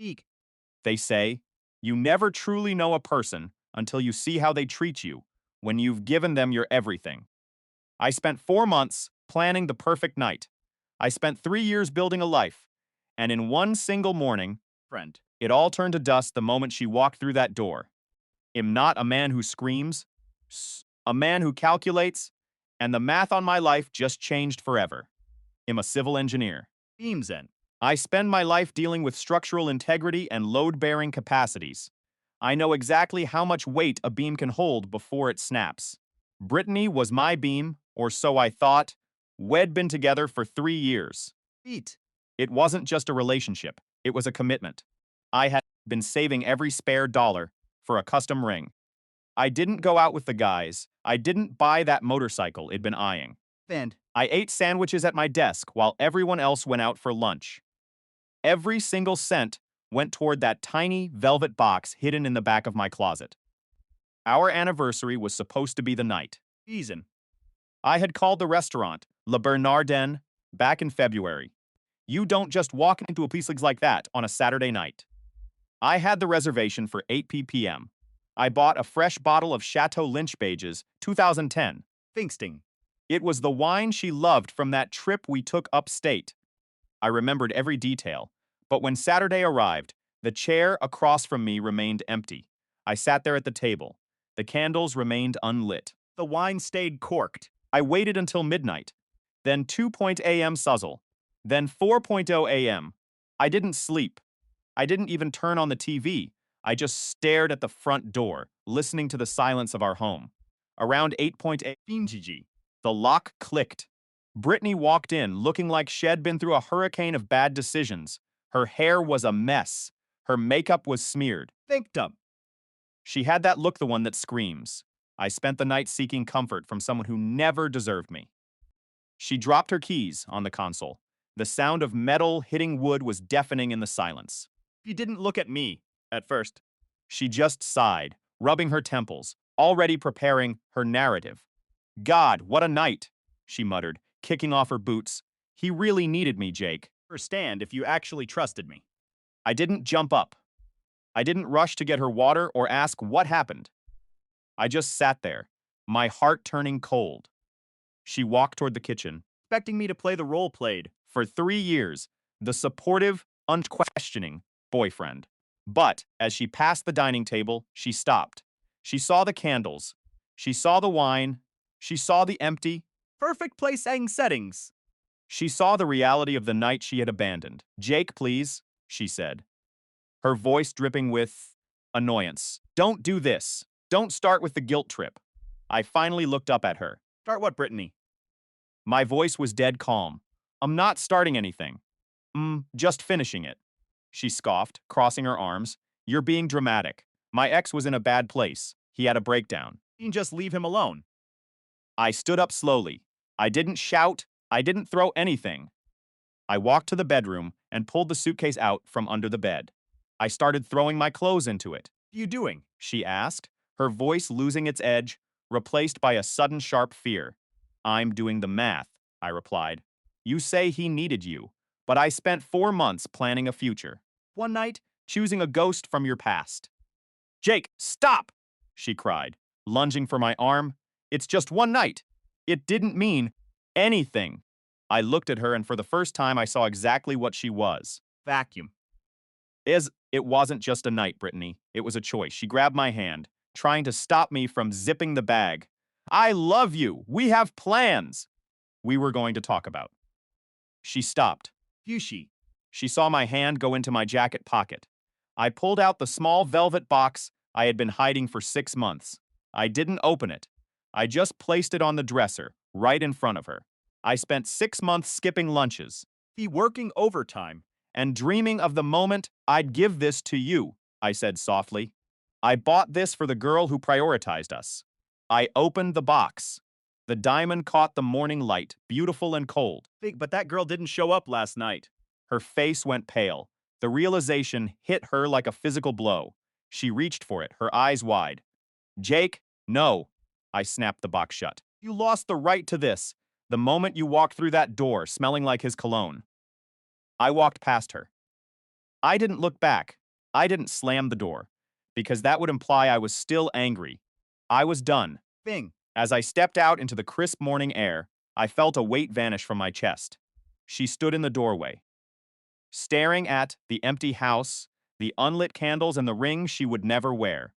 Eek. They say, you never truly know a person until you see how they treat you when you've given them your everything. I spent 4 months planning the perfect night. I spent 3 years building a life. And in one single morning, Friend. it all turned to dust the moment she walked through that door. Am not a man who screams, a man who calculates, and the math on my life just changed forever. Am a civil engineer. Beamsen. I spend my life dealing with structural integrity and load-bearing capacities. I know exactly how much weight a beam can hold before it snaps. Brittany was my beam, or so I thought. We'd been together for 3 years. Eat. It wasn't just a relationship, it was a commitment. I had been saving every spare dollar for a custom ring. I didn't go out with the guys. I didn't buy that motorcycle it'd been eyeing. Fand. I ate sandwiches at my desk while everyone else went out for lunch. Every single cent went toward that tiny velvet box hidden in the back of my closet. Our anniversary was supposed to be the night. Easen. I had called the restaurant, Le Bernardin, back in February. You don't just walk into a place like that on a Saturday night. I had the reservation for 8 p.m. I bought a fresh bottle of Chateau Lynch-Bages 2010. Finksting. It was the wine she loved from that trip we took upstate. I remembered every detail, but when Saturday arrived, the chair across from me remained empty. I sat there at the table. The candles remained unlit. The wine stayed corked. I waited until midnight, then 2 a.m. suzzle, then 4 a.m. I didn't sleep. I didn't even turn on the TV. I just stared at the front door, listening to the silence of our home. Around 8 Finjiji. the lock clicked. Brittany walked in, looking like she'd been through a hurricane of bad decisions. Her hair was a mess. Her makeup was smeared. Thinkdom. She had that look, the one that screams. I spent the night seeking comfort from someone who never deserved me. She dropped her keys on the console. The sound of metal hitting wood was deafening in the silence. You didn't look at me at first. She just sighed, rubbing her temples, already preparing her narrative. God, what a night, she muttered, kicking off her boots. He really needed me, Jake. Understand if you actually trusted me. I didn't jump up. I didn't rush to get her water or ask what happened. I just sat there, my heart turning cold. She walked toward the kitchen. Expecting me to play the role played. For 3 years, the supportive, unquestioning boyfriend. But as she passed the dining table, she stopped. She saw the candles. She saw the wine. She saw the empty. Perfect placing settings. She saw the reality of the night she had abandoned. Jake, please, she said, her voice dripping with annoyance. Don't do this. Don't start with the guilt trip. I finally looked up at her. Start what, Brittany? My voice was dead calm. I'm not starting anything. Just finishing it. She scoffed, crossing her arms. You're being dramatic. My ex was in a bad place. He had a breakdown. You can just leave him alone. I stood up slowly. I didn't shout. I didn't throw anything. I walked to the bedroom and pulled the suitcase out from under the bed. I started throwing my clothes into it. What are you doing? She asked, her voice losing its edge, replaced by a sudden sharp fear. I'm doing the math, I replied. You say he needed you, but I spent 4 months planning a future. One night, Choosing a ghost from your past. Jake, stop! She cried, lunging for my arm. It's just one night. It didn't mean anything. I looked at her, and for the first time I saw exactly what she was. vacuum. It wasn't just a night, Brittany. It was a choice. She grabbed my hand, trying to stop me from zipping the bag. I love you. We have plans we were going to talk about. She stopped. Fushi. She saw my hand go into my jacket pocket. I pulled out the small velvet box I had been hiding for 6 months. I didn't open it. I just placed it on the dresser, right in front of her. I spent 6 months skipping lunches Be working overtime. and dreaming of the moment I'd give this to you, I said softly. I bought this for the girl who prioritized us. I opened the box. The diamond caught the morning light, beautiful and cold. But that girl didn't show up last night. Her face went pale. The realization hit her like a physical blow. She reached for it, her eyes wide. Jake, no. I snapped the box shut. You lost the right to this the moment you walked through that door smelling like his cologne. I walked past her. I didn't look back. I didn't slam the door, because that would imply I was still angry. I was done. Bing. As I stepped out into the crisp morning air, I felt a weight vanish from my chest. She stood in the doorway, staring at the empty house, the unlit candles, and the ring she would never wear.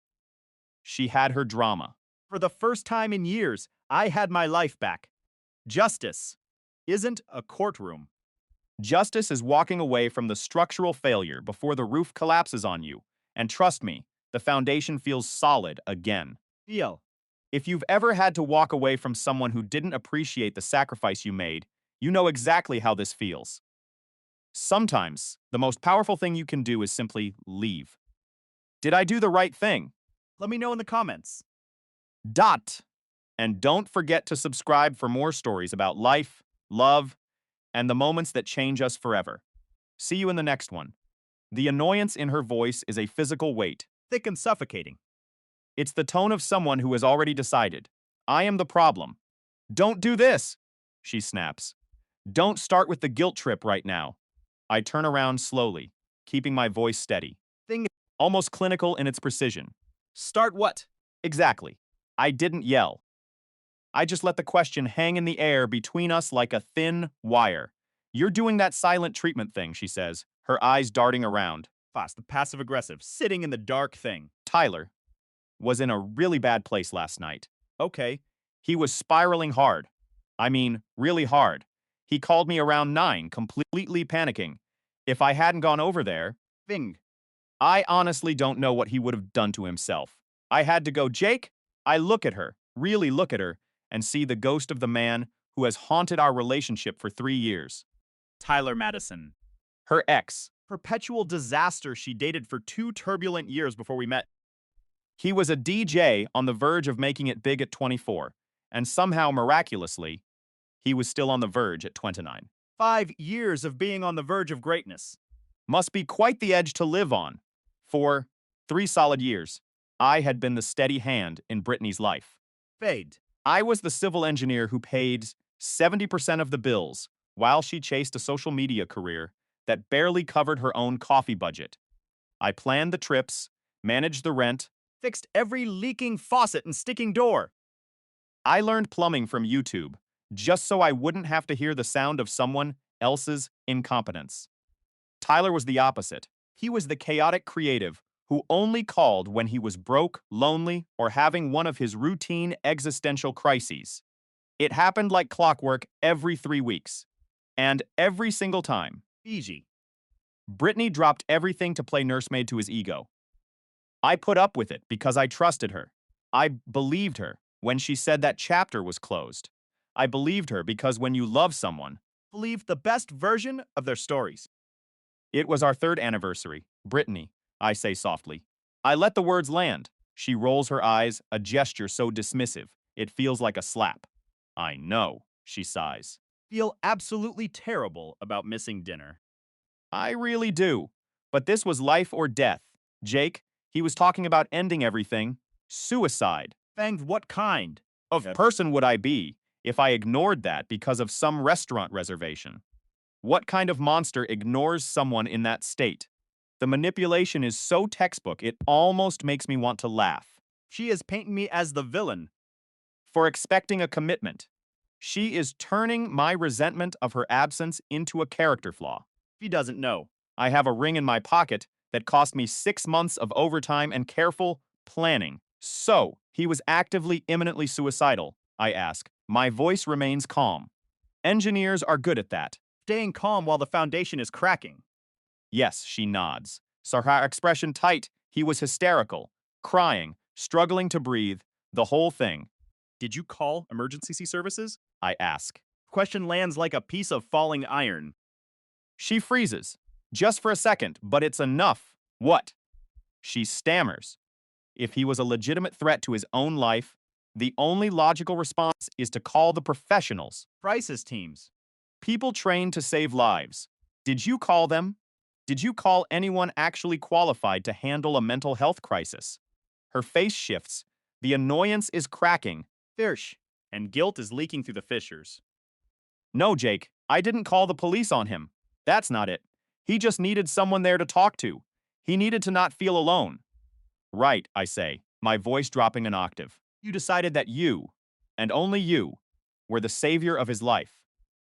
She had her drama. For the first time in years, I had my life back. Justice isn't a courtroom. Justice is walking away from the structural failure before the roof collapses on you. And trust me, the foundation feels solid again. Feel. If you've ever had to walk away from someone who didn't appreciate the sacrifice you made, you know exactly how this feels. Sometimes, the most powerful thing you can do is simply leave. Did I do the right thing? Let me know in the comments. Dot. And don't forget to subscribe for more stories about life, love, and the moments that change us forever. See you in the next one. The annoyance in her voice is a physical weight. Thick and suffocating. It's the tone of someone who has already decided. I am the problem. Don't do this, she snaps. Don't start with the guilt trip right now. I turn around slowly, keeping my voice steady. Thing. Almost clinical in its precision. Start what? Exactly. I didn't yell. I just let the question hang in the air between us like a thin wire. You're doing that silent treatment thing, she says, her eyes darting around. Fast, the passive-aggressive, sitting in the dark thing. Tyler was in a really bad place last night. Okay. He was spiraling hard. I mean, really hard. He called me around 9, completely panicking. If I hadn't gone over there, Bing. I honestly don't know what he would have done to himself. I had to go, Jake. I look at her, really look at her, and see the ghost of the man who has haunted our relationship for 3 years. Tyler Madison. Her ex. Perpetual disaster she dated for 2 turbulent years before we met. He was a DJ on the verge of making it big at 24, and somehow, miraculously, he was still on the verge at 29. 5 years of being on the verge of greatness. Must be quite the edge to live on. For 3 solid years, I had been the steady hand in Brittany's life. Fade. I was the civil engineer who paid 70% of the bills while she chased a social media career that barely covered her own coffee budget. I planned the trips, managed the rent, Fixed every leaking faucet and sticking door. I learned plumbing from YouTube, just so I wouldn't have to hear the sound of someone else's incompetence. Tyler was the opposite. He was the chaotic creative who only called when he was broke, lonely, or having one of his routine existential crises. It happened like clockwork every 3 weeks. And every single time, Fiji. Brittany dropped everything to play nursemaid to his ego. I put up with it because I trusted her. I believed her when she said that chapter was closed. I believed her because when you love someone, Believe the best version of their stories. it was our 3rd anniversary. Brittany, I say softly. I let the words land. She rolls her eyes, a gesture so dismissive, it feels like a slap. I know, she sighs. Feel absolutely terrible about missing dinner. I really do. But this was life or death. Jake, he was talking about ending everything. Suicide. Fanged what kind? Of person would I be if I ignored that because of some restaurant reservation? What kind of monster ignores someone in that state? The manipulation is so textbook, it almost makes me want to laugh. She is painting me as the villain. For expecting a commitment. She is turning my resentment of her absence into a character flaw. She doesn't know. I have a ring in my pocket that cost me 6 months of overtime and careful planning. So, he was actively, imminently suicidal, I ask. My voice remains calm. Engineers are good at that. Staying calm while the foundation is cracking. Yes, she nods. So her expression tight. He was hysterical, crying, struggling to breathe, the whole thing. Did you call emergency services? I ask. Question lands like a piece of falling iron. She freezes. Just for a second, but it's enough. What? She stammers. If he was a legitimate threat to his own life, the only logical response is to call the professionals. Crisis teams. People trained to save lives. Did you call them? Did you call anyone actually qualified to handle a mental health crisis? Her face shifts. The annoyance is cracking. Fish. And guilt is leaking through the fissures. No, Jake, I didn't call the police on him. That's not it. He just needed someone there to talk to. He needed to not feel alone. Right, I say, my voice dropping an octave. You decided that you, and only you, were the savior of his life.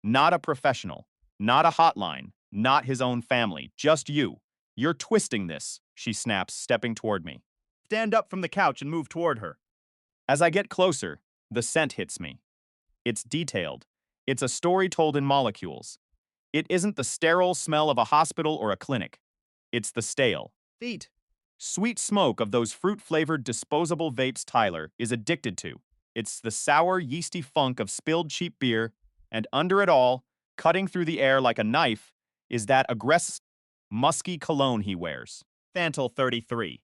Not a professional, not a hotline, not his own family, just you. You're twisting this, she snaps, stepping toward me. Stand up from the couch and move toward her. As I get closer, the scent hits me. It's detailed. It's a story told in molecules. It isn't the sterile smell of a hospital or a clinic. It's the stale, Feet. sweet smoke of those fruit-flavored disposable vapes Tyler is addicted to. It's the sour, yeasty funk of spilled cheap beer, and under it all, cutting through the air like a knife, is that aggressive, musky cologne he wears. Fantal 33.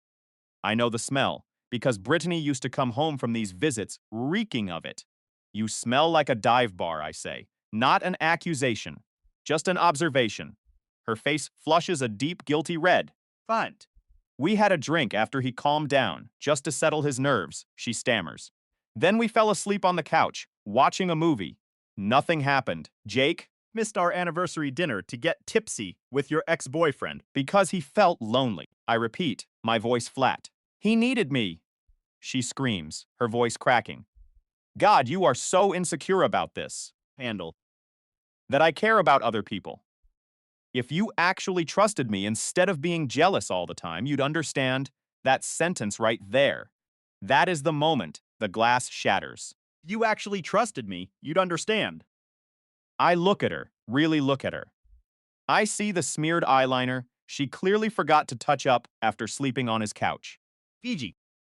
I know the smell, because Brittany used to come home from these visits reeking of it. You smell like a dive bar, I say. Not an accusation, just an observation. Her face flushes a deep, guilty red. Font. We had a drink after he calmed down, just to settle his nerves, she stammers. Then we fell asleep on the couch, watching a movie. Nothing happened. Jake, Missed our anniversary dinner to get tipsy with your ex-boyfriend. because he felt lonely. I repeat, my voice flat. He needed me. She screams, her voice cracking. God, you are so insecure about this. Handle. That I care about other people. If you actually trusted me instead of being jealous all the time, you'd understand that sentence right there. That is the moment the glass shatters. If you actually trusted me, you'd understand. I look at her, really look at her. I see the smeared eyeliner she clearly forgot to touch up after sleeping on his couch. Fiji.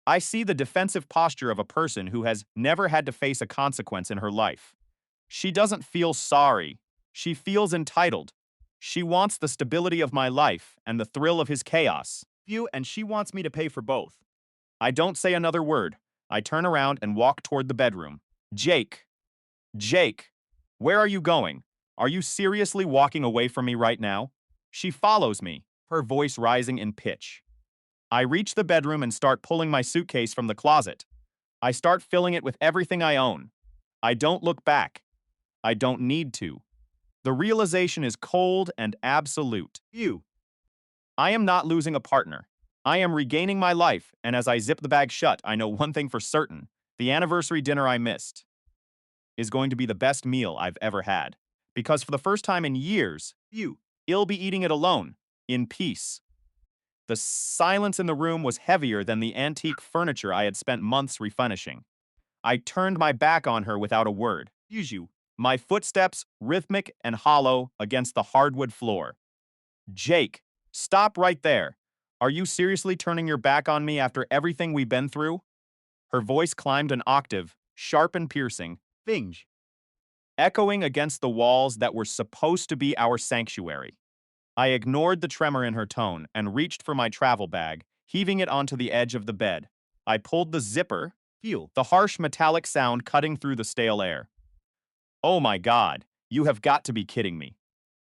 I see the defensive posture of a person who has never had to face a consequence in her life. She doesn't feel sorry. She feels entitled. She wants the stability of my life and the thrill of his chaos. You and she wants me to pay for both. I don't say another word. I turn around and walk toward the bedroom. Jake. Jake. Where are you going? Are you seriously walking away from me right now? She follows me, her voice rising in pitch. I reach the bedroom and start pulling my suitcase from the closet. I start filling it with everything I own. I don't look back. I don't need to. The realization is cold and absolute. You. I am not losing a partner. I am regaining my life, and as I zip the bag shut, I know one thing for certain. The anniversary dinner I missed is going to be the best meal I've ever had. Because for the first time in years, You. I'll be eating it alone, in peace. The silence in the room was heavier than the antique furniture I had spent months refinishing. I turned my back on her without a word. Use you. My footsteps, rhythmic and hollow, against the hardwood floor. Jake, stop right there. Are you seriously turning your back on me after everything we've been through? Her voice climbed an octave, sharp and piercing, Finge. echoing against the walls that were supposed to be our sanctuary. I ignored the tremor in her tone and reached for my travel bag, heaving it onto the edge of the bed. I pulled the zipper, Feel. the harsh metallic sound cutting through the stale air. Oh my God, you have got to be kidding me.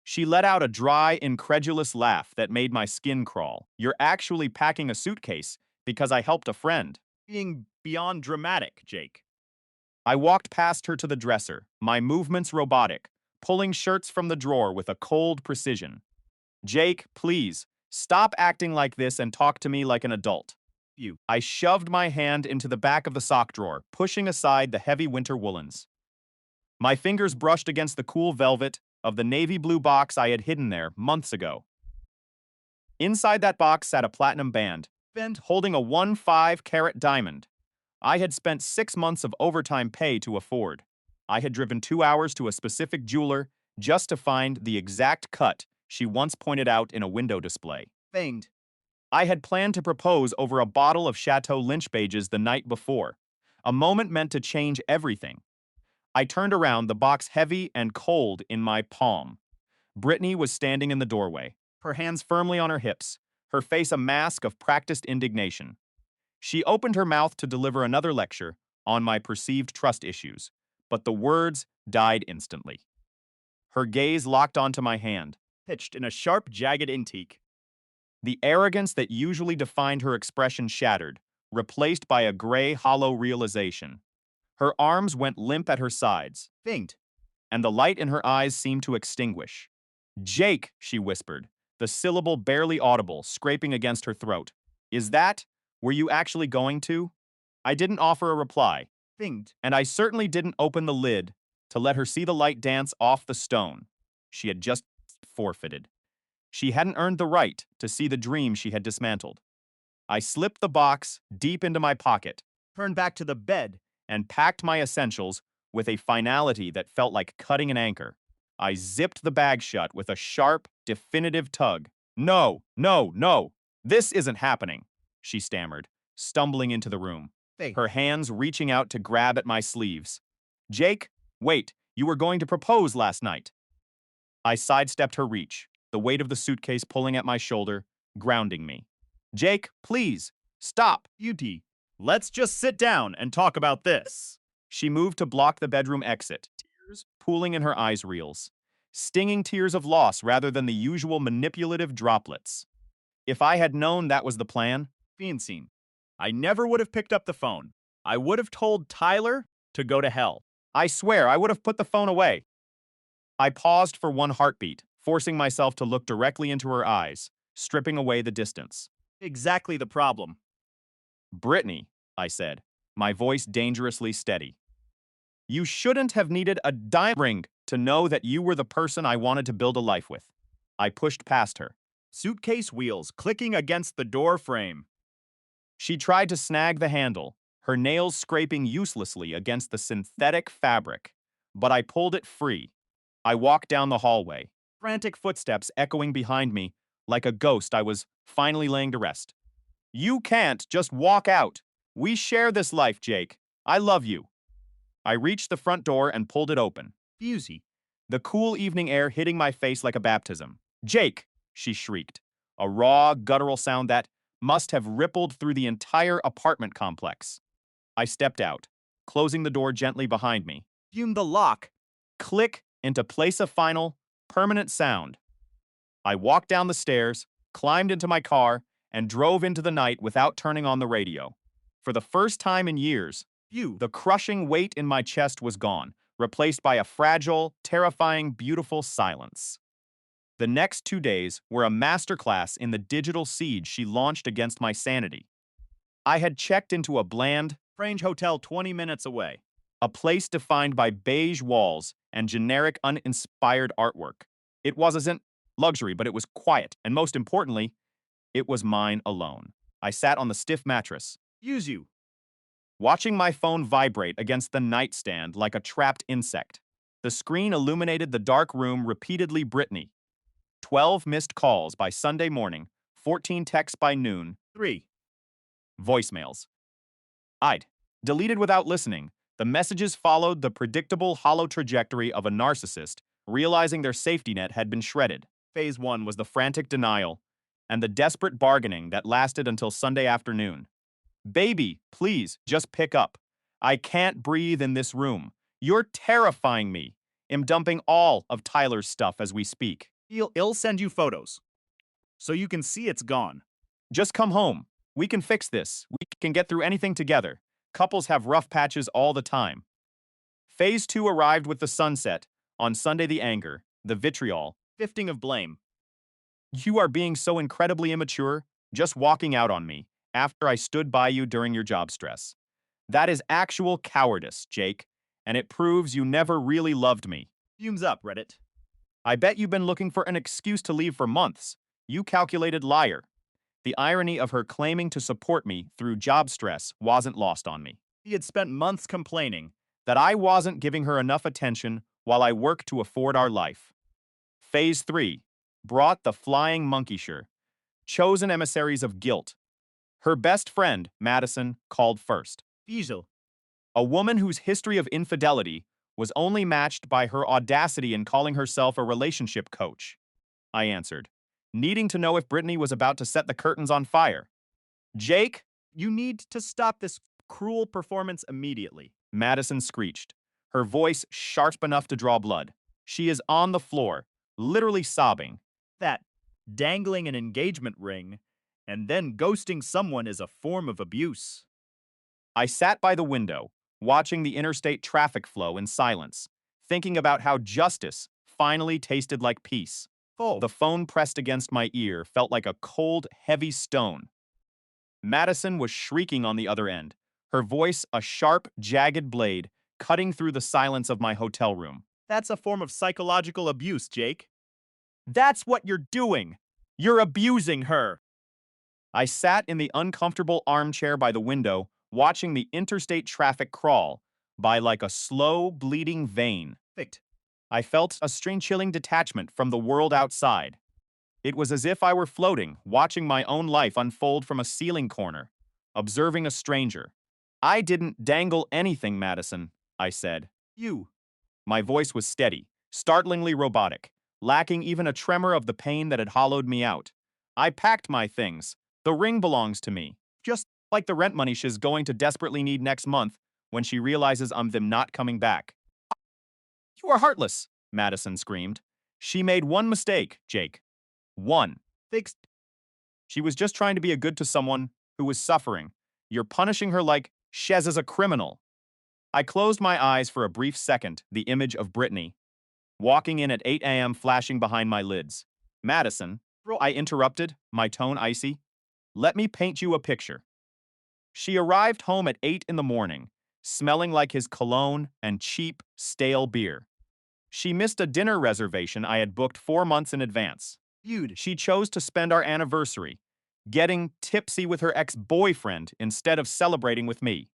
She let out a dry, incredulous laugh that made my skin crawl. You're actually packing a suitcase because I helped a friend. Being beyond dramatic, Jake. I walked past her to the dresser, my movements robotic, pulling shirts from the drawer with a cold precision. Jake, please, stop acting like this and talk to me like an adult. You. I shoved my hand into the back of the sock drawer, pushing aside the heavy winter woolens. My fingers brushed against the cool velvet of the navy blue box I had hidden there months ago. Inside that box sat a platinum band, Bend. holding a 1.5-carat diamond. I had spent 6 months of overtime pay to afford. I had driven 2 hours to a specific jeweler just to find the exact cut she once pointed out in a window display. Fanged. I had planned to propose over a bottle of Chateau Lynchbages the night before, a moment meant to change everything. I turned around, the box heavy and cold in my palm. Brittany was standing in the doorway, her hands firmly on her hips, her face a mask of practiced indignation. She opened her mouth to deliver another lecture on my perceived trust issues, but the words died instantly. Her gaze locked onto my hand. Pitched in a sharp, jagged intake. The arrogance that usually defined her expression shattered, replaced by a gray, hollow realization. Her arms went limp at her sides, Finged. and the light in her eyes seemed to extinguish. Jake, she whispered, the syllable barely audible, scraping against her throat. Is that? Were you actually going to? I didn't offer a reply, Thinged. and I certainly didn't open the lid to let her see the light dance off the stone she had just forfeited. She hadn't earned the right to see the dream she had dismantled. I slipped the box deep into my pocket Turned back to the bed. and packed my essentials with a finality that felt like cutting an anchor. I zipped the bag shut with a sharp, definitive tug. No, no, no, this isn't happening, she stammered, stumbling into the room, Thing. her hands reaching out to grab at my sleeves. Jake, wait, you were going to propose last night. I sidestepped her reach, the weight of the suitcase pulling at my shoulder, grounding me. Jake, please, stop. Beauty. Let's just sit down and talk about this. She moved to block the bedroom exit, tears pooling in her eyes reels, stinging tears of loss rather than the usual manipulative droplets. If I had known that was the plan, Fiancine. I never would have picked up the phone. I would have told Tyler to go to hell. I swear I would have put the phone away. I paused for one heartbeat, forcing myself to look directly into her eyes, stripping away the distance. Exactly the problem. Brittany, I said, my voice dangerously steady. You shouldn't have needed a diamond ring to know that you were the person I wanted to build a life with. I pushed past her. Suitcase wheels clicking against the door frame. She tried to snag the handle, her nails scraping uselessly against the synthetic fabric, but I pulled it free. I walked down the hallway, frantic footsteps echoing behind me like a ghost I was finally laying to rest. You can't just walk out. We share this life, Jake. I love you. I reached the front door and pulled it open, Busey. the cool evening air hitting my face like a baptism. Jake, she shrieked, a raw, guttural sound that must have rippled through the entire apartment complex. I stepped out, closing the door gently behind me. Fume the lock. Click into place a final, permanent sound. I walked down the stairs, climbed into my car, and drove into the night without turning on the radio. For the first time in years, the crushing weight in my chest was gone, replaced by a fragile, terrifying, beautiful silence. The next 2 days were a masterclass in the digital siege she launched against my sanity. I had checked into a bland, Frange Hotel 20 minutes away. a place defined by beige walls and generic, uninspired artwork. It wasn't luxury, but it was quiet, and most importantly, it was mine alone. I sat on the stiff mattress, Use you. watching my phone vibrate against the nightstand like a trapped insect. The screen illuminated the dark room repeatedly. Brittany. 12 missed calls by Sunday morning, 14 texts by noon, 3. voicemails. I'd deleted without listening. The messages followed the predictable hollow trajectory of a narcissist, realizing their safety net had been shredded. Phase 1 was the frantic denial and the desperate bargaining that lasted until Sunday afternoon. Baby, please, just pick up. I can't breathe in this room. You're terrifying me. Am dumping all of Tyler's stuff as we speak. He'll send you photos. So you can see it's gone. Just come home. We can fix this. We can get through anything together. Couples have rough patches all the time. Phase 2 arrived with the sunset. On Sunday, the anger, the vitriol. Shifting of blame. You are being so incredibly immature, just walking out on me after I stood by you during your job stress. That is actual cowardice, Jake, and it proves you never really loved me. Fumes up, Reddit. I bet you've been looking for an excuse to leave for months. You calculated liar. The irony of her claiming to support me through job stress wasn't lost on me. He had spent months complaining That I wasn't giving her enough attention while I worked to afford our life. Phase 3 brought the flying monkeysure, chosen emissaries of guilt. Her best friend, Madison, called first. Fiesel. A woman whose history of infidelity was only matched by her audacity in calling herself a relationship coach. I answered, needing to know if Brittany was about to set the curtains on fire. Jake, You need to stop this cruel performance immediately. Madison screeched, her voice sharp enough to draw blood. She is on the floor, literally sobbing. That dangling an engagement ring and then ghosting someone is a form of abuse. I sat by the window, watching the interstate traffic flow in silence, thinking about how justice finally tasted like peace. Oh, The phone pressed against my ear felt like a cold, heavy stone. Madison was shrieking on the other end, her voice a sharp, jagged blade cutting through the silence of my hotel room. that's a form of psychological abuse, Jake. That's what you're doing! You're abusing her! I sat in the uncomfortable armchair by the window, watching the interstate traffic crawl by like a slow, bleeding vein. Perfect. I felt a strange chilling detachment from the world outside. It was as if I were floating, watching my own life unfold from a ceiling corner, observing a stranger. I didn't dangle anything, Madison, I said. You. My voice was steady, startlingly robotic, lacking even a tremor of the pain that had hollowed me out. I packed my things. The ring belongs to me. Just like the rent money she's going to desperately need next month when she realizes I'm them not coming back. You are heartless, Madison screamed. She made one mistake, Jake. One. Fixed. She was just trying to be a good to someone who was suffering. You're punishing her like Shez is a criminal. I closed my eyes for a brief second, the image of Brittany, walking in at 8 a.m. flashing behind my lids. Madison, I interrupted, my tone icy. Let me paint you a picture. She arrived home at 8 in the morning, smelling like his cologne and cheap, stale beer. She missed a dinner reservation I had booked 4 months in advance. Feud. She chose to spend our anniversary getting tipsy with her ex-boyfriend instead of celebrating with me.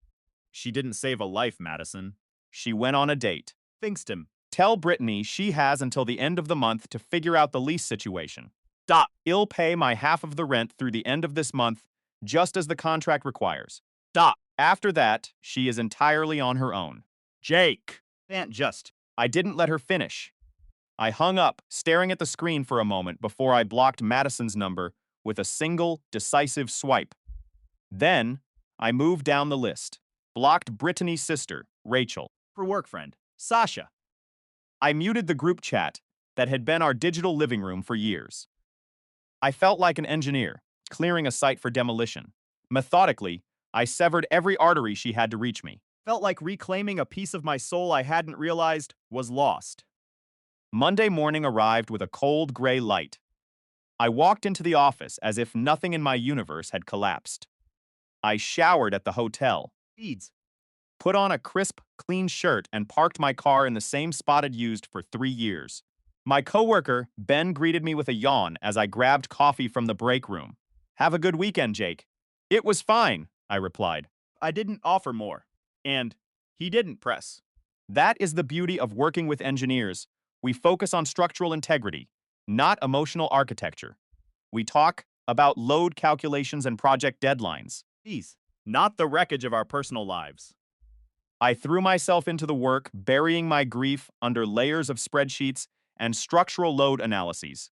She didn't save a life, Madison. She went on a date. Thinks him. Tell Brittany she has until the end of the month to figure out the lease situation. Stop. I'll pay my half of the rent through the end of this month, just as the contract requires. Stop. After that, she is entirely on her own. Jake. Can't just. I didn't let her finish. I hung up, staring at the screen for a moment before I blocked Madison's number with a single, decisive swipe. Then, I moved down the list. Blocked Brittany's sister, Rachel. For work friend. Sasha. I muted the group chat that had been our digital living room for years. I felt like an engineer, clearing a site for demolition. Methodically, I severed every artery she had to reach me. Felt like reclaiming a piece of my soul I hadn't realized was lost. Monday morning arrived with a cold gray light. I walked into the office as if nothing in my universe had collapsed. I showered at the hotel, Feeds. put on a crisp, clean shirt, and parked my car in the same spot I'd used for 3 years. My coworker, Ben, greeted me with a yawn as I grabbed coffee from the break room. Have a good weekend, Jake. It was fine, I replied. I didn't offer more. And he didn't press. That is the beauty of working with engineers. We focus on structural integrity, not emotional architecture. We talk about load calculations and project deadlines. Fees. Not the wreckage of our personal lives. I threw myself into the work, burying my grief under layers of spreadsheets and structural load analyses.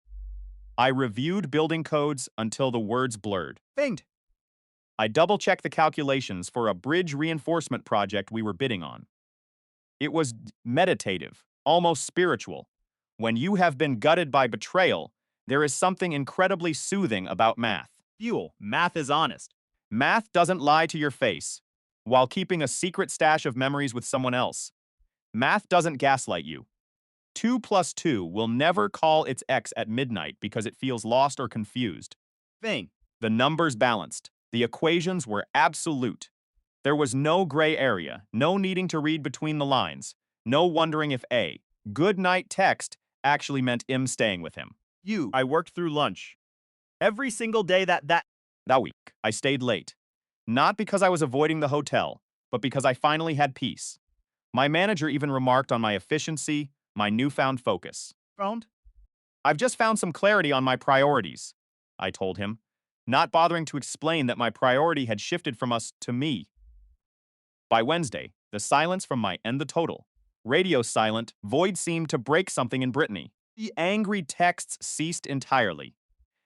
I reviewed building codes until the words blurred. Finged. I double-checked the calculations for a bridge reinforcement project we were bidding on. It was meditative, almost spiritual. When you have been gutted by betrayal, there is something incredibly soothing about math. Fuel. Math is honest. Math doesn't lie to your face while keeping a secret stash of memories with someone else. Math doesn't gaslight you. 2 plus 2 will never call its ex at midnight because it feels lost or confused. Thing. The numbers balanced. The equations were absolute. There was no gray area, no needing to read between the lines, no wondering if a good night text actually meant him staying with him. You. I worked through lunch. Every single day that That week, I stayed late. Not because I was avoiding the hotel, but because I finally had peace. My manager even remarked on my efficiency, my newfound focus. found. I've just found some clarity on my priorities, I told him, not bothering to explain that my priority had shifted from us to me. By Wednesday, the silence from my end the total. Radio silent, void seemed to break something in Brittany. The angry texts ceased entirely.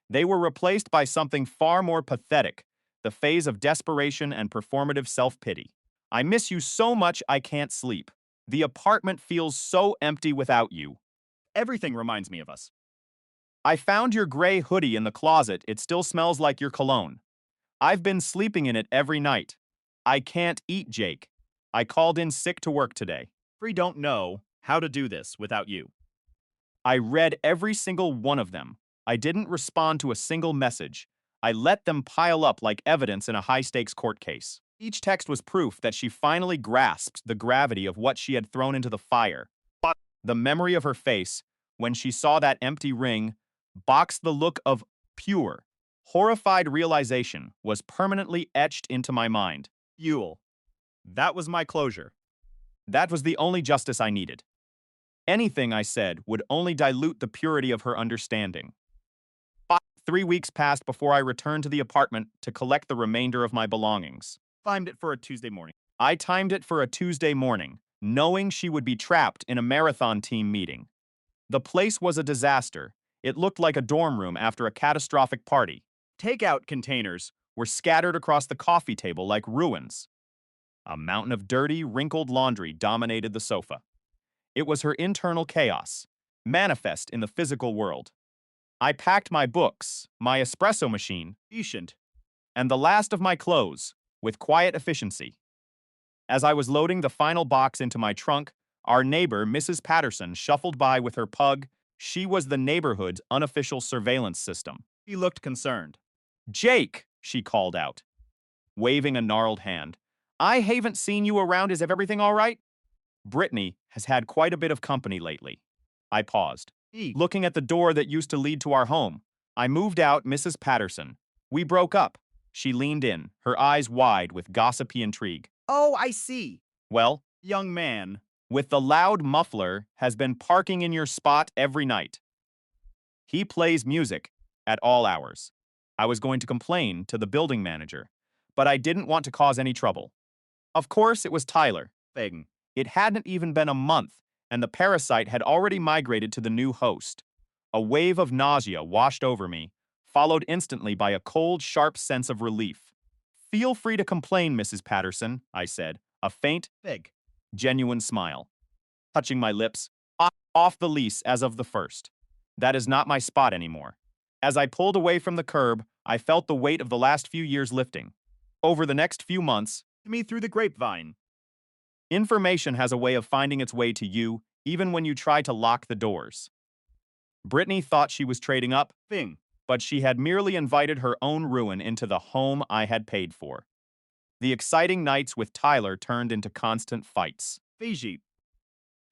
They were replaced by something far more pathetic, the phase of desperation and performative self-pity. I miss you so much I can't sleep. The apartment feels so empty without you. Everything reminds me of us. I found your gray hoodie in the closet. It still smells like your cologne. I've been sleeping in it every night. I can't eat, Jake. I called in sick to work today. We don't know how to do this without you. I read every single one of them. I didn't respond to a single message. I let them pile up like evidence in a high-stakes court case. Each text was proof that she finally grasped the gravity of what she had thrown into the fire. But the memory of her face, when she saw that empty ring, boxed the look of pure, horrified realization was permanently etched into my mind. Yule. That was my closure. That was the only justice I needed. Anything I said would only dilute the purity of her understanding. 3 weeks passed before I returned to the apartment to collect the remainder of my belongings. Timed it for a Tuesday morning. I timed it for a Tuesday morning, knowing she would be trapped in a marathon team meeting. The place was a disaster. It looked like a dorm room after a catastrophic party. Takeout containers Were scattered across the coffee table like ruins. A mountain of dirty, wrinkled laundry dominated the sofa. It was her internal chaos, manifest in the physical world. I packed my books, my espresso machine, efficient. and the last of my clothes with quiet efficiency. As I was loading the final box into my trunk, our neighbor, Mrs. Patterson, shuffled by with her pug. She was the neighborhood's unofficial surveillance system. He looked concerned. "Jake," she called out, waving a gnarled hand. "I haven't seen you around. Is everything all right?" Brittany has had quite a bit of company lately. I paused, looking at the door that used to lead to our home. I moved out Mrs. Patterson. We broke up. She leaned in, her eyes wide with gossipy intrigue. Oh, I see. Well, Young man. with the loud muffler has been parking in your spot every night. He plays music at all hours. I was going to complain to the building manager, but I didn't want to cause any trouble. Of course, it was Tyler. Thing. It hadn't even been a month, and the parasite had already migrated to the new host. A wave of nausea washed over me, followed instantly by a cold, sharp sense of relief. "Feel free to complain, Mrs. Patterson," I said, a faint, Fig. genuine smile touching my lips. Off the lease as of the 1st. That is not my spot anymore. As I pulled away from the curb, I felt the weight of the last few years lifting. Over the next few months, To me through the grapevine. information has a way of finding its way to you, even when you try to lock the doors. Brittany thought she was trading up, Thing. but she had merely invited her own ruin into the home I had paid for. The exciting nights with Tyler turned into constant fights, Fiji.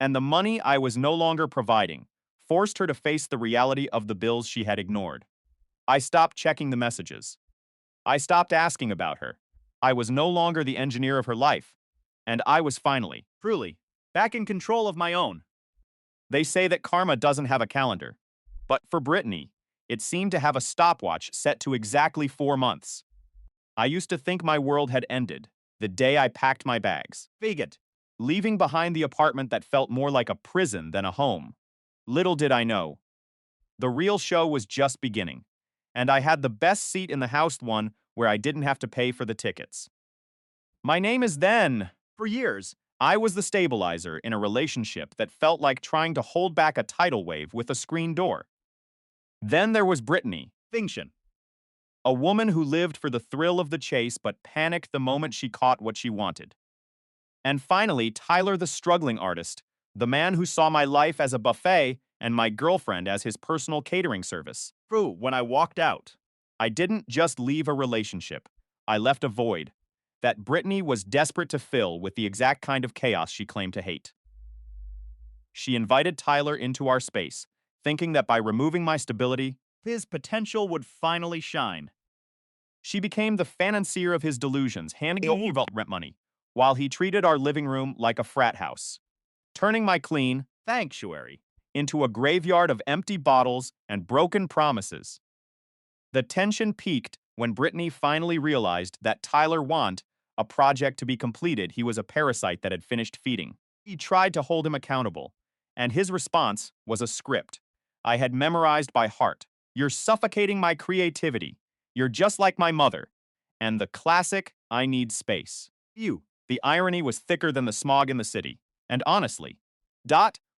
and the money I was no longer providing forced her to face the reality of the bills she had ignored. I stopped checking the messages. I stopped asking about her. I was no longer the engineer of her life, and I was finally. Truly. Back in control of my own. They say that karma doesn't have a calendar, but for Brittany, it seemed to have a stopwatch set to exactly 4 months. I used to think my world had ended the day I packed my bags, Figit. leaving behind the apartment that felt more like a prison than a home. Little did I know, the real show was just beginning, and I had the best seat in the house, one where I didn't have to pay for the tickets. My name is then. For years. I was the stabilizer in a relationship that felt like trying to hold back a tidal wave with a screen door. Then there was Brittany, Finction. a woman who lived for the thrill of the chase but panicked the moment she caught what she wanted. And finally, Tyler the struggling artist, the man who saw my life as a buffet and my girlfriend as his personal catering service. True, when I walked out. I didn't just leave a relationship. I left a void that Brittany was desperate to fill with the exact kind of chaos she claimed to hate. She invited Tyler into our space, thinking that by removing my stability, His potential would finally shine. she became the financier of his delusions, handing over rent money, while he treated our living room like a frat house, turning my clean Sanctuary. into a graveyard of empty bottles and broken promises. The tension peaked when Brittany finally realized that Tyler wanted a project to be completed. He was a parasite that had finished feeding. He tried to hold him accountable, and his response was a script I had memorized by heart. "You're suffocating my creativity. You're just like my mother." And the classic, "I need space." You. The irony was thicker than the smog in the city. And honestly,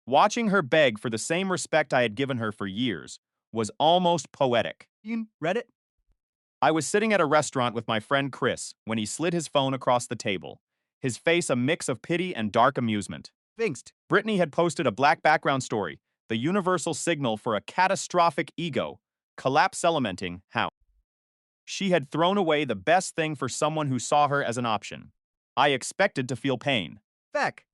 watching her beg for the same respect I had given her for years was almost poetic. You read it? I was sitting at a restaurant with my friend Chris when he slid his phone across the table, his face a mix of pity and dark amusement. Fingst. Brittany had posted a black background story the universal signal for a catastrophic ego, collapse elementing how. She had thrown away the best thing for someone who saw her as an option. I expected to feel pain. Feck.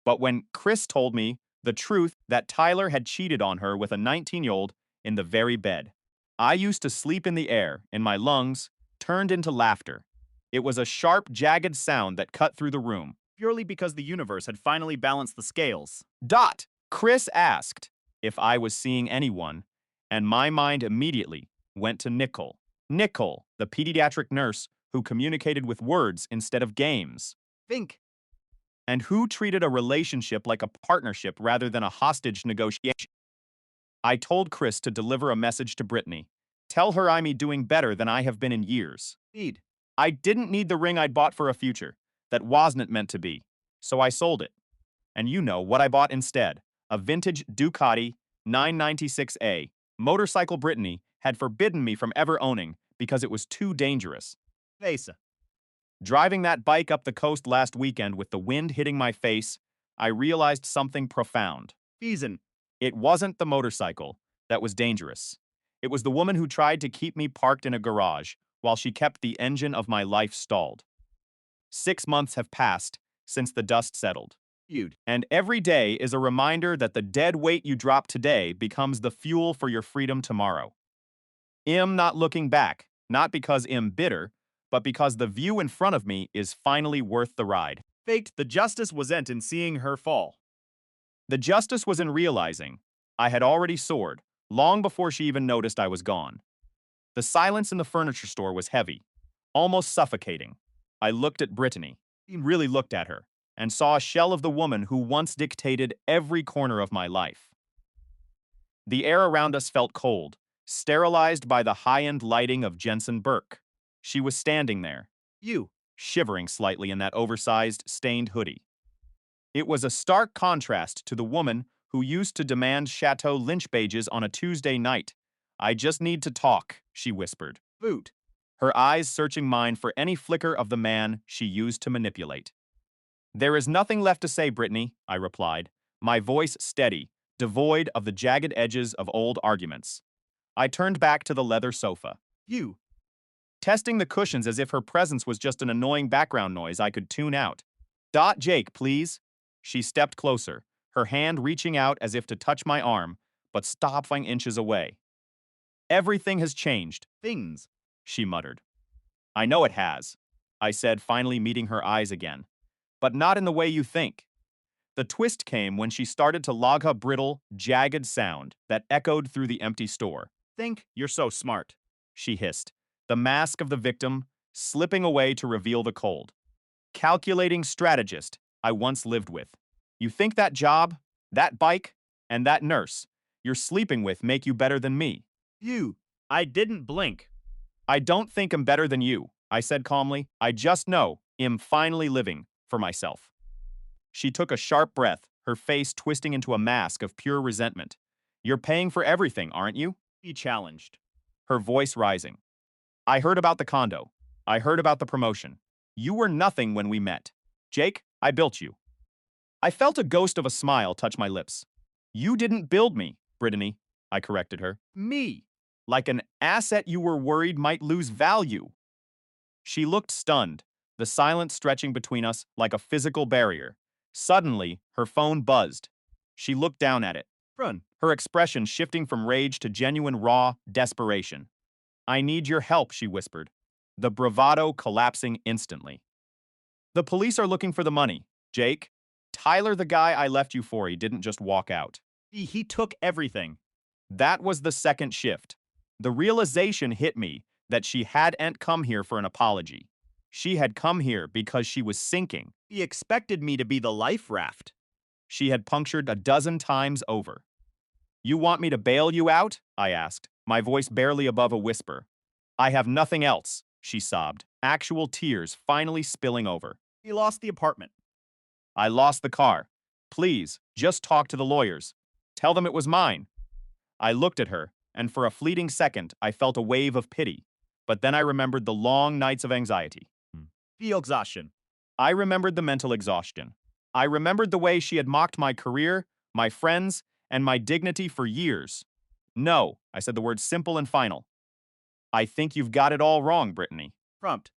But when Chris told me the truth that Tyler had cheated on her with a 19-year-old in the very bed, I used to sleep in the air, and my lungs turned into laughter. It was a sharp, jagged sound that cut through the room. Purely because the universe had finally balanced the scales. Dot! Chris asked if I was seeing anyone, and my mind immediately went to Nicole. Nicole, the pediatric nurse who communicated with words instead of games, Think. and who treated a relationship like a partnership rather than a hostage negotiation. I told Chris to deliver a message to Brittany. Tell her I'm doing better than I have been in years. Indeed. I didn't need the ring I'd bought for a future that wasn't meant to be, so I sold it. And you know what I bought instead? A vintage Ducati 996A motorcycle Brittany had forbidden me from ever owning because it was too dangerous. Vesa. Driving that bike up the coast last weekend with the wind hitting my face, I realized something profound. Feason. It wasn't the motorcycle that was dangerous. It was the woman who tried to keep me parked in a garage while she kept the engine of my life stalled. 6 months have passed since the dust settled. Feud. And every day is a reminder that the dead weight you drop today becomes the fuel for your freedom tomorrow. I'm not looking back, not because I'm bitter, but because the view in front of me is finally worth the ride. Faked. The justice wasn't in seeing her fall. The justice was in realizing I had already soared, long before she even noticed I was gone. The silence in the furniture store was heavy, almost suffocating. I looked at Brittany, really looked at her, and saw a shell of the woman who once dictated every corner of my life. The air around us felt cold, sterilized by the high-end lighting of Jensen Burke. She was standing there, You. shivering slightly in that oversized, stained hoodie. It was a stark contrast to the woman who used to demand Chateau Lynch badges on a Tuesday night. I just need to talk, she whispered, Boot. her eyes searching mine for any flicker of the man she used to manipulate. There is nothing left to say, Brittany, I replied, my voice steady, devoid of the jagged edges of old arguments. I turned back to the leather sofa, You. testing the cushions as if her presence was just an annoying background noise I could tune out. Jake, please. She stepped closer, her hand reaching out as if to touch my arm, but stopping inches away. Everything has changed, Things. she muttered. I know it has, I said, finally meeting her eyes again. But not in the way you think. The twist came when she started to log a brittle, jagged sound that echoed through the empty store. Think. You're so smart. She hissed, the mask of the victim slipping away to reveal the cold. Calculating strategist I once lived with. You think that job, that bike, and that nurse you're sleeping with make you better than me? You. I didn't blink. I don't think I'm better than you, I said calmly. I just know I'm finally living for myself. She took a sharp breath, her face twisting into a mask of pure resentment. You're paying for everything, aren't you? He challenged. Her voice rising. I heard about the condo. I heard about the promotion. You were nothing when we met. Jake, I built you. I felt a ghost of a smile touch my lips. You didn't build me, Brittany, I corrected her. Me. Like an asset you were worried might lose value. She looked stunned, the silence stretching between us like a physical barrier. Suddenly, her phone buzzed. She looked down at it, Run. her expression shifting from rage to genuine raw desperation. I need your help, she whispered, the bravado collapsing instantly. The police are looking for the money, Jake. Tyler, the guy I left you for, he didn't just walk out. He took everything. That was the second shift. The realization hit me that she hadn't come here for an apology. She had come here because she was sinking. He expected me to be the life raft. She had punctured a dozen times over. You want me to bail you out? I asked, my voice barely above a whisper. I have nothing else, she sobbed, actual tears finally spilling over. He lost the apartment. I lost the car. Please, just talk to the lawyers. Tell them it was mine. I looked at her, and for a fleeting second, I felt a wave of pity. But then I remembered the long nights of anxiety. The exhaustion. I remembered the mental exhaustion. I remembered the way she had mocked my career, my friends, and my dignity for years. No, I said the word simple and final. I think you've got it all wrong, Brittany. Prompt.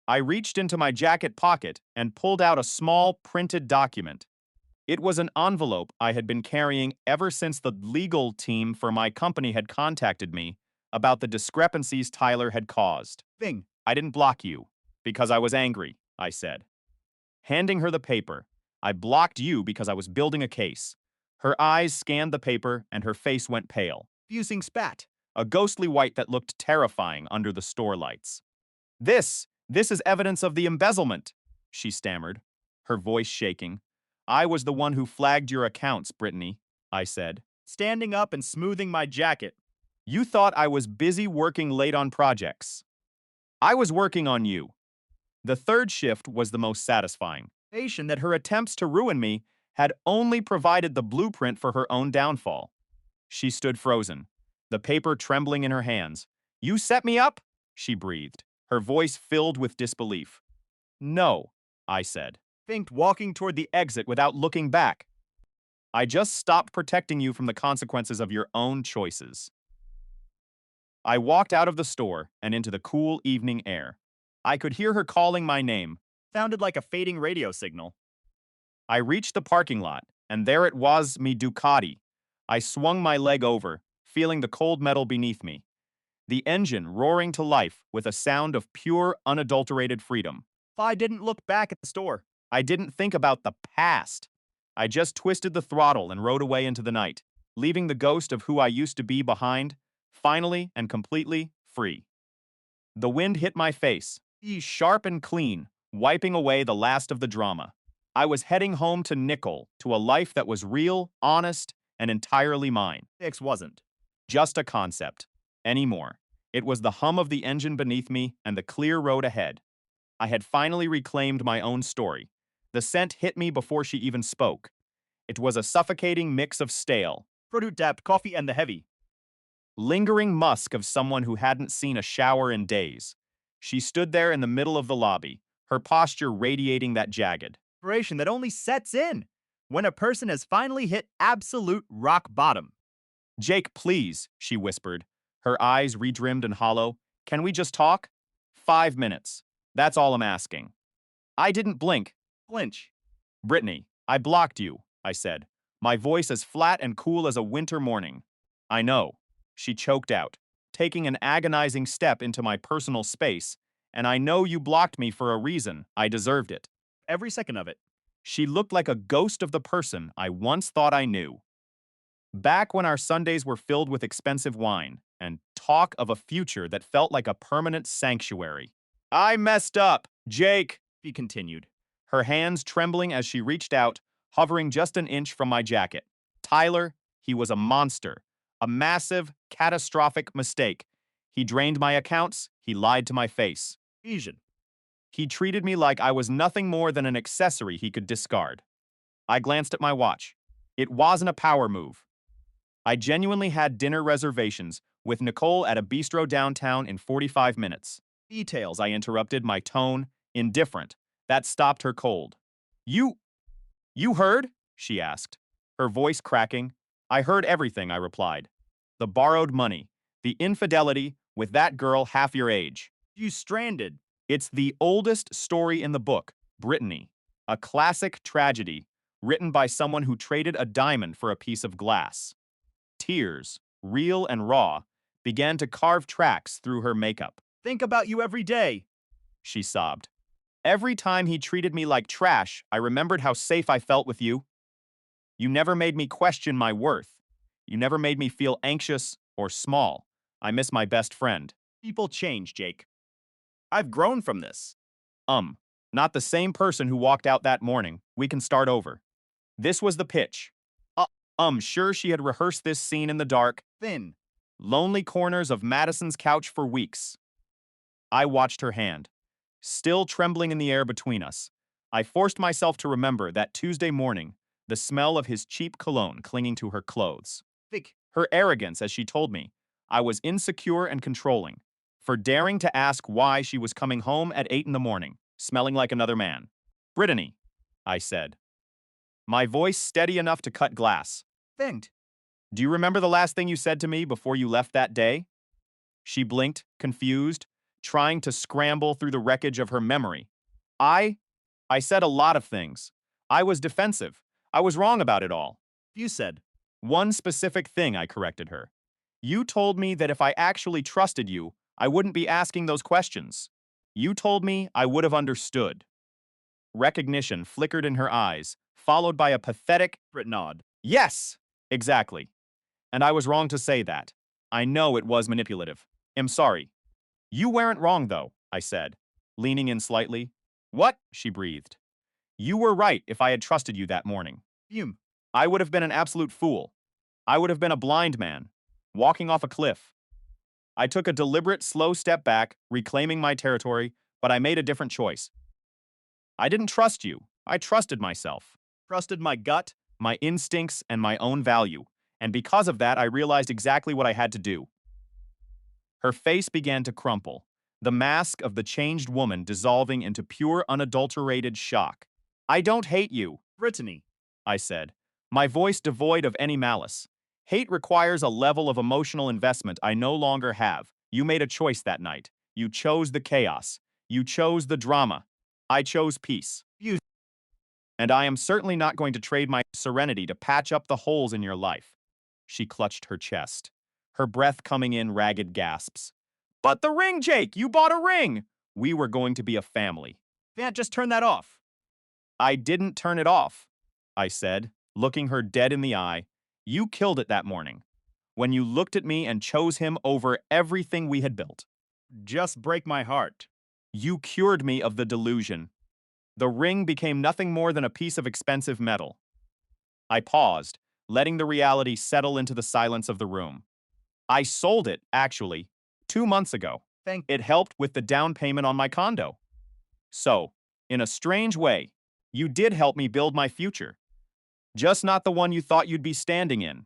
I reached into my jacket pocket and pulled out a small printed document. It was an envelope I had been carrying ever since the legal team for my company had contacted me about the discrepancies Tyler had caused. Thing. I didn't block you because I was angry, I said. Handing her the paper, I blocked you because I was building a case. Her eyes scanned the paper and her face went pale, Fusing spat. a ghostly white that looked terrifying under the store lights. This is evidence of the embezzlement, she stammered, her voice shaking. I was the one who flagged your accounts, Brittany, I said. Standing up and smoothing my jacket. You thought I was busy working late on projects. I was working on you. The third shift was the most satisfying. That her attempts to ruin me had only provided the blueprint for her own downfall. She stood frozen, the paper trembling in her hands. You set me up? She breathed, her voice filled with disbelief. No, I said. Finked, walking toward the Exit without looking back. I just stopped protecting you from the consequences of your own choices. I walked out of the store and into the cool evening air. I could hear her calling my name. sounded like a fading radio signal. I reached the parking lot, and there it was, me Ducati. I swung my leg over, feeling the cold metal beneath me. The engine roaring to life with a sound of pure, unadulterated freedom. I didn't look back at the store. I didn't think about the past. I just twisted the throttle and rode away into the night, leaving the ghost of who I used to be behind, finally and completely free. The wind hit my face, sharp and clean, wiping away the last of the drama. I was heading home to Nickel, to a life that was real, honest, and entirely mine. X wasn't. Just a concept. Anymore. It was the hum of the engine beneath me and the clear road ahead. I had finally reclaimed my own story. The scent hit me before she even spoke. It was a suffocating mix of stale, Product dap, coffee, and the heavy. lingering musk of someone who hadn't seen a shower in days. She stood there in the middle of the lobby, her posture radiating that jagged. Inspiration that only sets in when a person has finally hit absolute rock bottom. Jake, please, she whispered, her eyes redrimmed and hollow. Can we just talk? 5 minutes. That's all I'm asking. I didn't blink. Flinch. Brittany, I blocked you, I said, my voice as flat and cool as a winter morning. I know, she choked out, taking an agonizing step into my personal space, and I know you blocked me for a reason. I deserved it. Every second of it. She looked like a ghost of the person I once thought I knew. Back when our Sundays were filled with expensive wine and talk of a future that felt like a permanent sanctuary. I messed up, Jake, She continued. her hands trembling as she reached out, hovering just an inch from my jacket. Tyler, he was a monster, a massive, catastrophic mistake. He drained my accounts, he lied to my face. Asian. He treated me like I was nothing more than an accessory he could discard. I glanced at my watch. It wasn't a power move. I genuinely had dinner reservations with Nicole at a bistro downtown in 45 minutes. Details, I interrupted, my tone indifferent. That stopped her cold. You heard? She asked, her voice cracking. I heard everything, I replied. The borrowed money, the infidelity with that girl half your age. You stranded. It's the oldest story in the book, Brittany, a classic tragedy written by someone who traded a diamond for a piece of glass. Tears, real and raw, began to carve tracks through her makeup. Think about you every day. She sobbed. Every time he treated me like trash, I remembered how safe I felt with you. You never made me question my worth. You never made me feel anxious or small. I miss my best friend. People change, Jake. I've grown from this. Not the same person who walked out that morning. We can start over. This was the pitch. Sure she had rehearsed this scene in the dark, Thin. lonely corners of Madison's couch for weeks. I watched her hand, still trembling in the air between us. I forced myself to remember that Tuesday morning, the smell of his cheap cologne clinging to her clothes. Thick. Her arrogance as she told me I was insecure and controlling, for daring to ask why she was coming home at 8 in the morning, smelling like another man. Brittany, I said, my voice steady enough to cut glass. Thinked. Do you remember the last thing you said to me before you left that day? She blinked, confused, trying to scramble through the wreckage of her memory. I I said a lot of things. I was defensive. I was wrong about it all. You said, One specific thing, I corrected her. You told me that if I actually trusted you, I wouldn't be asking those questions. You told me I would have understood. Recognition flickered in her eyes, followed by a pathetic, Brit nod. yes, exactly. And I was wrong to say that. I know it was manipulative. I'm sorry. You weren't wrong, though, I said, leaning in slightly. What? She breathed. You were right if I had trusted you that morning. Fume. I would have been an absolute fool. I would have been a blind man, walking off a cliff. I took a deliberate, slow step back, reclaiming my territory, but I made a different choice. I didn't trust you. I trusted myself, Trusted my gut. my instincts, and my own value. And because of that, I realized exactly what I had to do. Her face began to crumple, the mask of the changed woman dissolving into pure, unadulterated shock. I don't hate you, Brittany. I said, my voice devoid of any malice. Hate requires a level of emotional investment I no longer have. You made a choice that night. You chose the chaos. You chose the drama. I chose peace. You. And I am certainly not going to trade my serenity to patch up the holes in your life. She clutched her chest, her breath coming in ragged gasps. But the ring, Jake! You bought a ring! We were going to be a family. Vant, just turn that off. I didn't turn it off, I said, looking her dead in the eye. You killed it that morning, when you looked at me and chose him over everything we had built. Just break my heart. You cured me of the delusion. The ring became nothing more than a piece of expensive metal. I paused, letting the reality settle into the silence of the room. I sold it, actually, 2 months ago. Thank It helped with the down payment on my condo. So, in a strange way, you did help me build my future. Just not the one you thought you'd be standing in.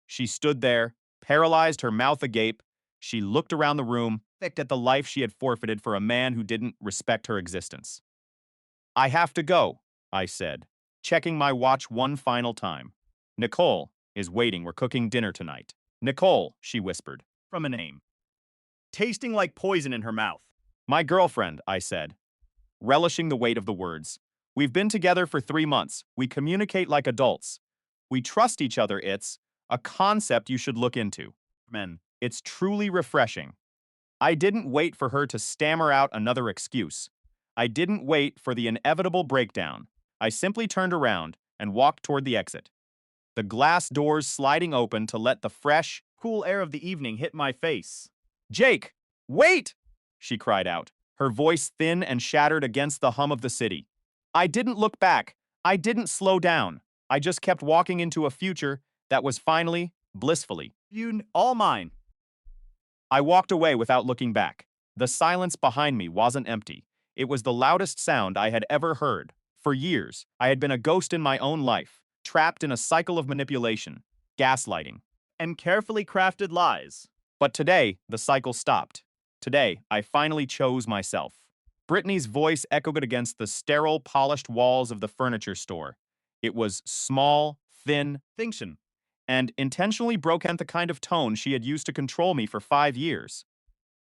She stood there, paralyzed, her mouth agape. She looked around the room, picked at the life she had forfeited for a man who didn't respect her existence. I have to go, I said, checking my watch one final time. Nicole is waiting. We're cooking dinner tonight. Nicole, she whispered. from a name. Tasting like poison in her mouth. My girlfriend, I said, relishing the weight of the words. We've been together for 3 months. We communicate like adults. We trust each other. It's a concept you should look into. Men. It's truly refreshing. I didn't wait for her to stammer out another excuse. I didn't wait for the inevitable breakdown. I simply turned around and walked toward the exit, the glass doors sliding open to let the fresh, Cool air of the evening hit my face. Jake, wait! She cried out, her voice thin and shattered against the hum of the city. I didn't look back. I didn't slow down. I just kept walking into a future that was finally, blissfully. You, all mine. I walked away without looking back. The silence behind me wasn't empty. It was the loudest sound I had ever heard. For years, I had been a ghost in my own life, trapped in a cycle of manipulation, gaslighting. And carefully crafted lies. But today, the cycle stopped. Today, I finally chose myself. Brittany's voice echoed against the sterile, polished walls of the furniture store. It was small, thin, Finction. and intentionally broke the kind of tone she had used to control me for 5 years.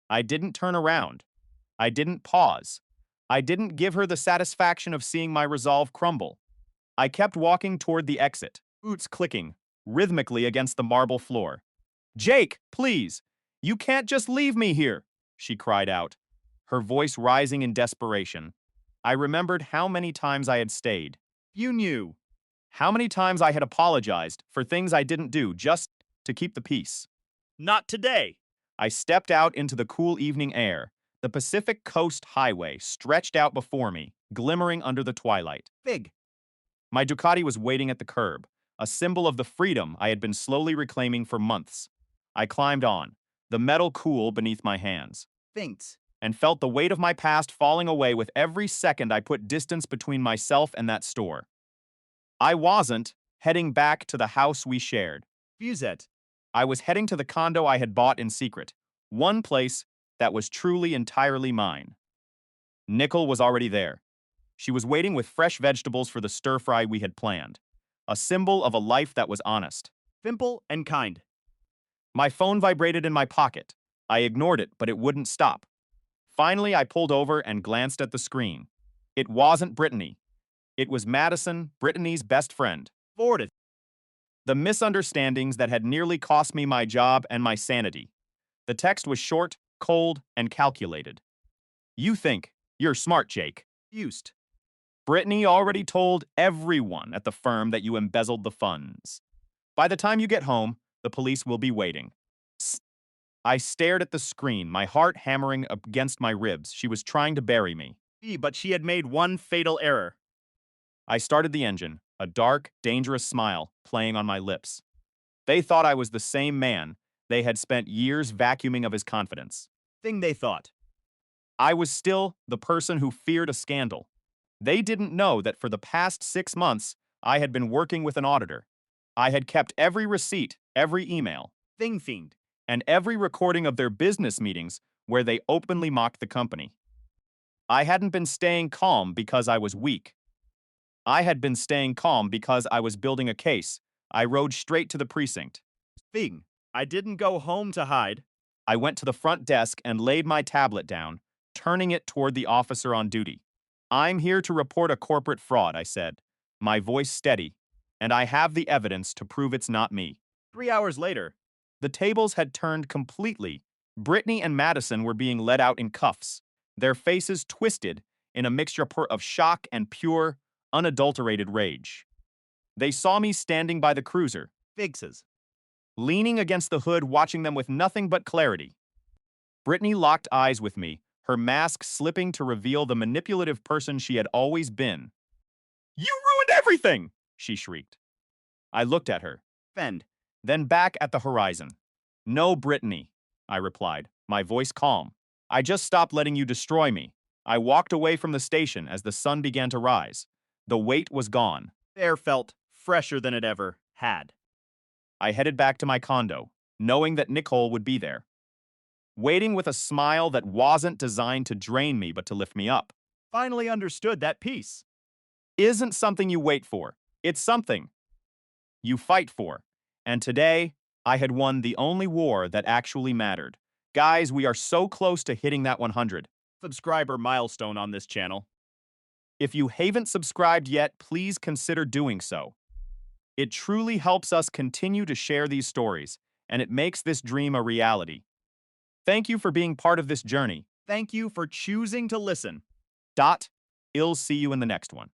I didn't turn around. I didn't pause. I didn't give her the satisfaction of seeing my resolve crumble. I kept walking toward the exit, boots clicking rhythmically against the marble floor. Jake, please! You can't just leave me here, she cried out, her voice rising in desperation. I remembered how many times I had stayed, You knew. how many times I had apologized for things I didn't do just to keep the peace. Not today. I stepped out into the cool evening air. The Pacific Coast Highway stretched out before me, glimmering under the twilight. Fig. My Ducati was waiting at the curb, a symbol of the freedom I had been slowly reclaiming for months. I climbed on, the metal cool beneath my hands, Faint. and felt the weight of my past falling away with every second I put distance between myself and that store. I wasn't heading back to the house we shared. Fusette. I was heading to the condo I had bought in secret, one place that was truly entirely mine. Nicole was already there. She was waiting with fresh vegetables for the stir-fry we had planned, a symbol of a life that was honest. Simple and kind. My phone vibrated in my pocket. I ignored it, but it wouldn't stop. Finally, I pulled over and glanced at the screen. It wasn't Brittany. It was Madison, Brittany's best friend. Forwarded. The misunderstandings that had nearly cost me my job and my sanity. The text was short, cold, and calculated. You think you're smart, Jake. Used. Brittany already told everyone at the firm that you embezzled the funds. By the time you get home, the police will be waiting. I stared at the screen, my heart hammering against my ribs. She was trying to bury me. But she had made one fatal error. I started the engine, a dark, dangerous smile playing on my lips. They thought I was the same man they had spent years vacuuming of his confidence. Thing they thought. I was still the person who feared a scandal. They didn't know that for the past 6 months, I had been working with an auditor. I had kept every receipt, every email, Thing fiend. and every recording of their business meetings where they openly mocked the company. I hadn't been staying calm because I was weak. I had been staying calm because I was building a case. I rode straight to the precinct. Thing. I didn't go home to hide. I went to the front desk and laid my tablet down, turning it toward the officer on duty. I'm here to report a corporate fraud, I said, my voice steady, and I have the evidence to prove it's not me. 3 hours later. The tables had turned completely. Brittany and Madison were being led out in cuffs, their faces twisted in a mixture of shock and pure, unadulterated rage. They saw me standing by the cruiser, Fixes. leaning against the hood, watching them with nothing but clarity. Brittany locked eyes with me, her mask slipping to reveal the manipulative person she had always been. You ruined everything, she shrieked. I looked at her, Fend. then back at the horizon. No, Brittany, I replied, my voice calm. I just stopped letting you destroy me. I walked away from the station as the sun began to rise. The weight was gone. Air felt fresher than it ever had. I headed back to my condo, knowing that Nicole would be there, waiting with a smile that wasn't designed to drain me but to lift me up. Finally understood that peace. Isn't something you wait for. It's something you fight for. And today, I had won the only war that actually mattered. Guys, we are so close to hitting that 100. Subscriber milestone on this channel. If you haven't subscribed yet, please consider doing so. It truly helps us continue to share these stories, and it makes this dream a reality. Thank you for being part of this journey. Thank you for choosing to listen. I'll see you in the next one.